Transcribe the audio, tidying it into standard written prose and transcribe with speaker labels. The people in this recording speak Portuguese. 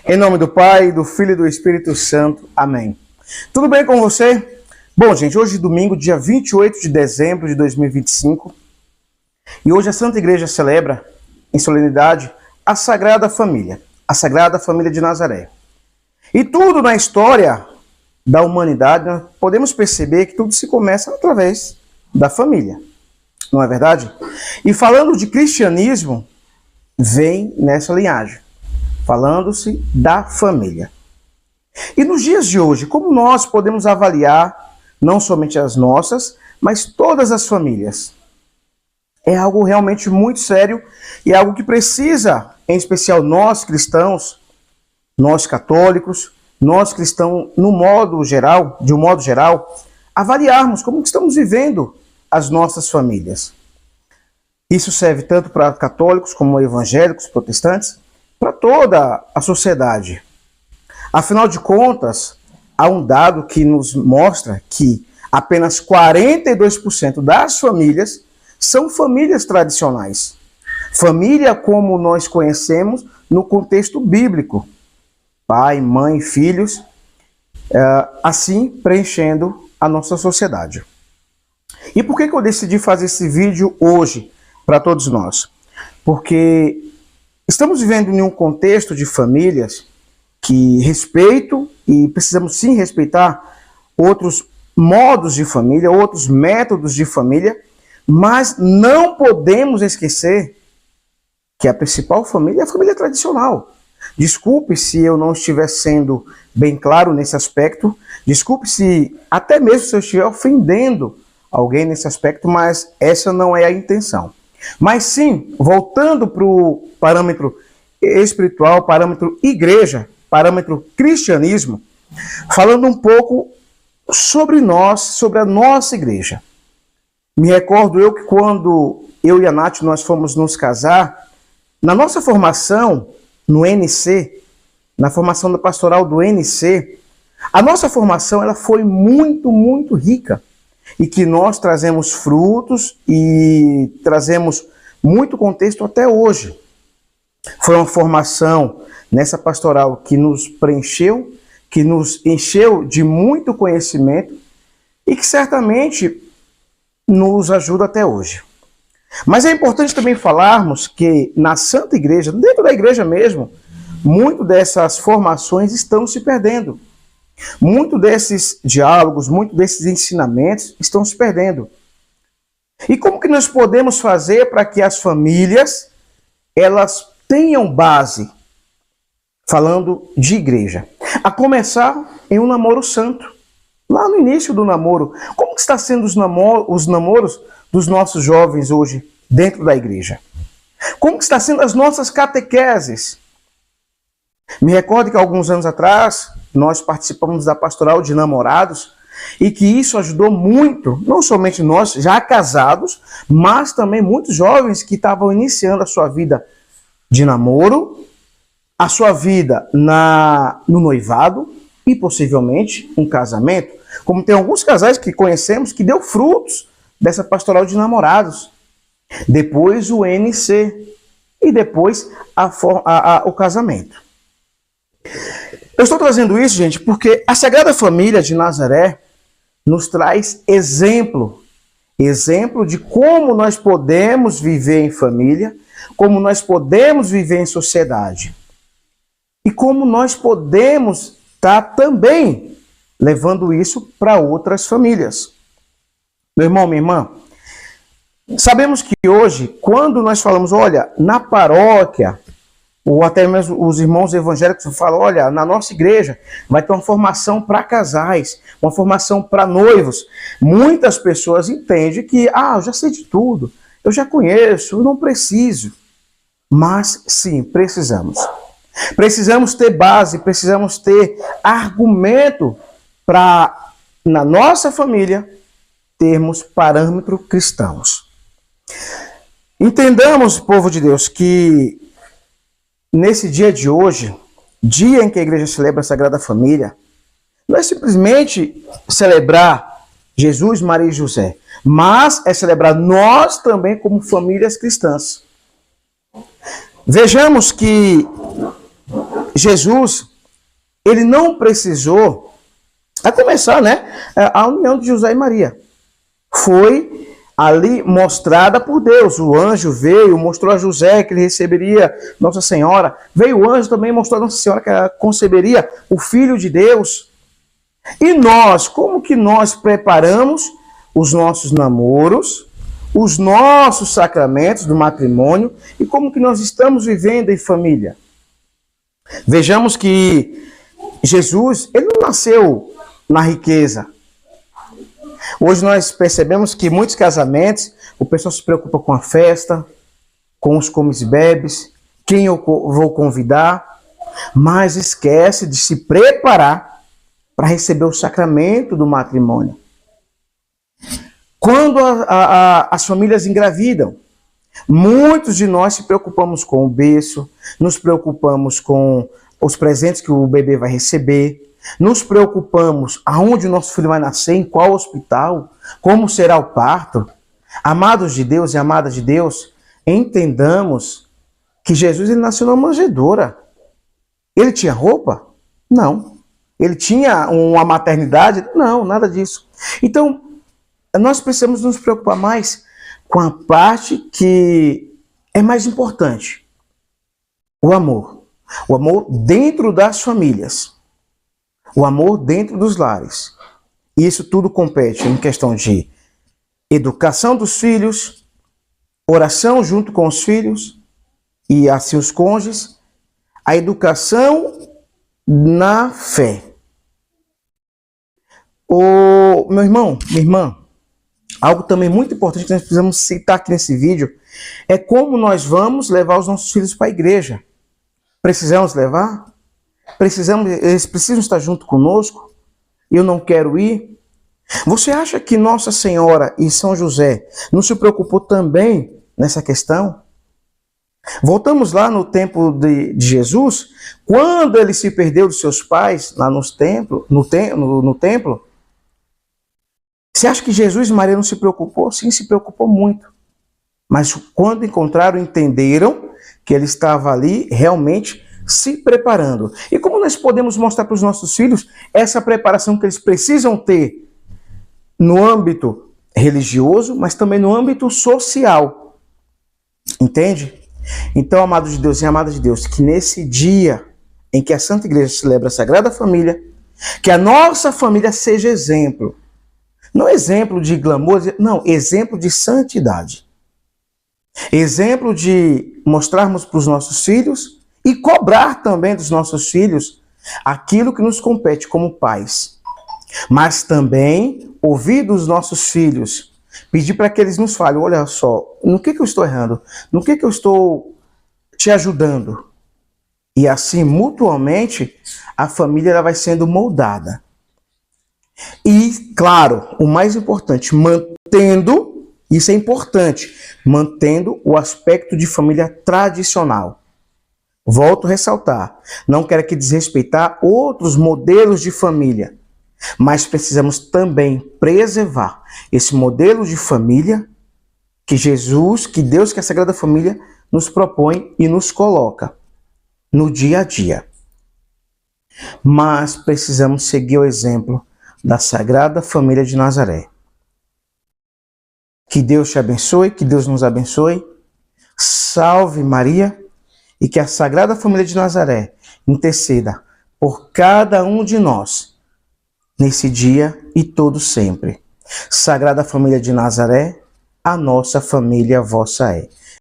Speaker 1: Em nome do Pai, do Filho e do Espírito Santo. Amém. Tudo bem com você? Bom, gente, hoje é domingo, dia 28 de dezembro de 2025. E hoje a Santa Igreja celebra, em solenidade, a Sagrada Família. A Sagrada Família de Nazaré. E tudo na história da humanidade, nós podemos perceber que tudo se começa através da família. Não é verdade? E falando de cristianismo, vem nessa linhagem. Falando-se da família. E nos dias de hoje, como nós podemos avaliar não somente as nossas, mas todas as famílias? É algo realmente muito sério e é algo que precisa, em especial nós cristãos, nós católicos, nós cristãos de um modo geral, avaliarmos como estamos vivendo as nossas famílias. Isso serve tanto para católicos como evangélicos, protestantes, para toda a sociedade. Afinal de contas, há um dado que nos mostra que apenas 42% das famílias são famílias tradicionais. Família como nós conhecemos no contexto bíblico. Pai, mãe, filhos, assim preenchendo a nossa sociedade. E por que eu decidi fazer esse vídeo hoje para todos nós? Porque estamos vivendo em um contexto de famílias que respeito e precisamos sim respeitar outros modos de família, outros métodos de família, mas não podemos esquecer que a principal família é a família tradicional. Desculpe se eu não estiver sendo bem claro nesse aspecto, desculpe se até mesmo se eu estiver ofendendo alguém nesse aspecto, mas essa não é a intenção. Mas sim, voltando para o parâmetro espiritual, parâmetro igreja, parâmetro cristianismo, falando um pouco sobre nós, sobre a nossa igreja. Me recordo eu que quando eu e a Nath nós fomos nos casar, na nossa formação no NC, na formação da pastoral do NC, a nossa formação ela foi muito rica. E que nós trazemos frutos e trazemos muito contexto até hoje. Foi uma formação nessa pastoral que nos preencheu, que nos encheu de muito conhecimento e que certamente nos ajuda até hoje. Mas é importante também falarmos que na Santa Igreja, dentro da igreja mesmo, muito dessas formações estão se perdendo. Muito desses diálogos, muito desses ensinamentos estão se perdendo. E como que nós podemos fazer para que as famílias elas tenham base, falando de igreja? A começar em um namoro santo. Lá no início do namoro. Como que está sendo os namoros dos nossos jovens hoje dentro da igreja? Como que está sendo as nossas catequeses? Me recordo que alguns anos atrás nós participamos da pastoral de namorados e que isso ajudou muito, não somente nós já casados, mas também muitos jovens que estavam iniciando a sua vida de namoro, a sua vida no noivado e possivelmente um casamento. Como tem alguns casais que conhecemos que deu frutos dessa pastoral de namorados. Depois o NC e depois o casamento. Eu estou trazendo isso, gente, porque a Sagrada Família de Nazaré nos traz exemplo de como nós podemos viver em família, como nós podemos viver em sociedade e como nós podemos estar também levando isso para outras famílias. Meu irmão, minha irmã, sabemos que hoje, quando nós falamos, olha, na paróquia, ou até mesmo os irmãos evangélicos falam, olha, na nossa igreja vai ter uma formação para casais, uma formação para noivos. Muitas pessoas entendem que, eu já sei de tudo, eu já conheço, eu não preciso. Mas sim, precisamos. Precisamos ter base, precisamos ter argumento para, na nossa família, termos parâmetros cristãos. Entendamos, povo de Deus, que nesse dia de hoje, dia em que a igreja celebra a Sagrada Família, não é simplesmente celebrar Jesus, Maria e José, mas é celebrar nós também como famílias cristãs. Vejamos que Jesus, ele não precisou, a começar, né, a união de José e Maria. Foi ali mostrada por Deus. O anjo veio, mostrou a José que ele receberia Nossa Senhora. Veio o anjo também, mostrou a Nossa Senhora que ela conceberia o Filho de Deus. E nós, como que nós preparamos os nossos namoros, os nossos sacramentos do matrimônio e como que nós estamos vivendo em família? Vejamos que Jesus, ele não nasceu na riqueza. Hoje nós percebemos que muitos casamentos, o pessoal se preocupa com a festa, com os comes e bebes, quem eu vou convidar, mas esquece de se preparar para receber o sacramento do matrimônio. Quando as famílias engravidam, muitos de nós se preocupamos com o berço, nos preocupamos com os presentes que o bebê vai receber, nos preocupamos aonde o nosso filho vai nascer, em qual hospital, como será o parto. Amados de Deus e amadas de Deus, entendamos que Jesus ele nasceu numa manjedoura. Ele tinha roupa? Não. Ele tinha uma maternidade? Não, nada disso. Então, nós precisamos nos preocupar mais com a parte que é mais importante. O amor. O amor dentro das famílias. O amor dentro dos lares. E isso tudo compete em questão de educação dos filhos, oração junto com os filhos e assim os cônjuges, a educação na fé. Meu irmão, minha irmã, algo também muito importante que nós precisamos citar aqui nesse vídeo é como nós vamos levar os nossos filhos para a igreja. Precisamos levar? Eles precisam estar junto conosco? Eu não quero ir? Você acha que Nossa Senhora e São José não se preocupou também nessa questão? Voltamos lá no tempo de Jesus, quando ele se perdeu dos seus pais lá no templo. Você acha que Jesus e Maria não se preocupou? Sim, se preocupou muito. Mas quando encontraram, entenderam que ele estava ali realmente se preparando. E como nós podemos mostrar para os nossos filhos essa preparação que eles precisam ter no âmbito religioso, mas também no âmbito social? Entende? Então, amados de Deus e amadas de Deus, que nesse dia em que a Santa Igreja celebra a Sagrada Família, que a nossa família seja exemplo. Não exemplo de glamour, não, exemplo de santidade. Exemplo de mostrarmos para os nossos filhos e cobrar também dos nossos filhos aquilo que nos compete como pais. Mas também ouvir dos nossos filhos, pedir para que eles nos falem, olha só, no que eu estou errando? No que eu estou te ajudando? E assim, mutuamente, a família ela vai sendo moldada. E, claro, o mais importante, mantendo, isso é importante, mantendo o aspecto de família tradicional. Volto a ressaltar, não quero aqui desrespeitar outros modelos de família, mas precisamos também preservar esse modelo de família que Jesus, que Deus, que a Sagrada Família nos propõe e nos coloca no dia a dia. Mas precisamos seguir o exemplo da Sagrada Família de Nazaré. Que Deus te abençoe, que Deus nos abençoe. Salve Maria e que a Sagrada Família de Nazaré interceda por cada um de nós nesse dia e todo sempre. Sagrada Família de Nazaré, a nossa família vossa é.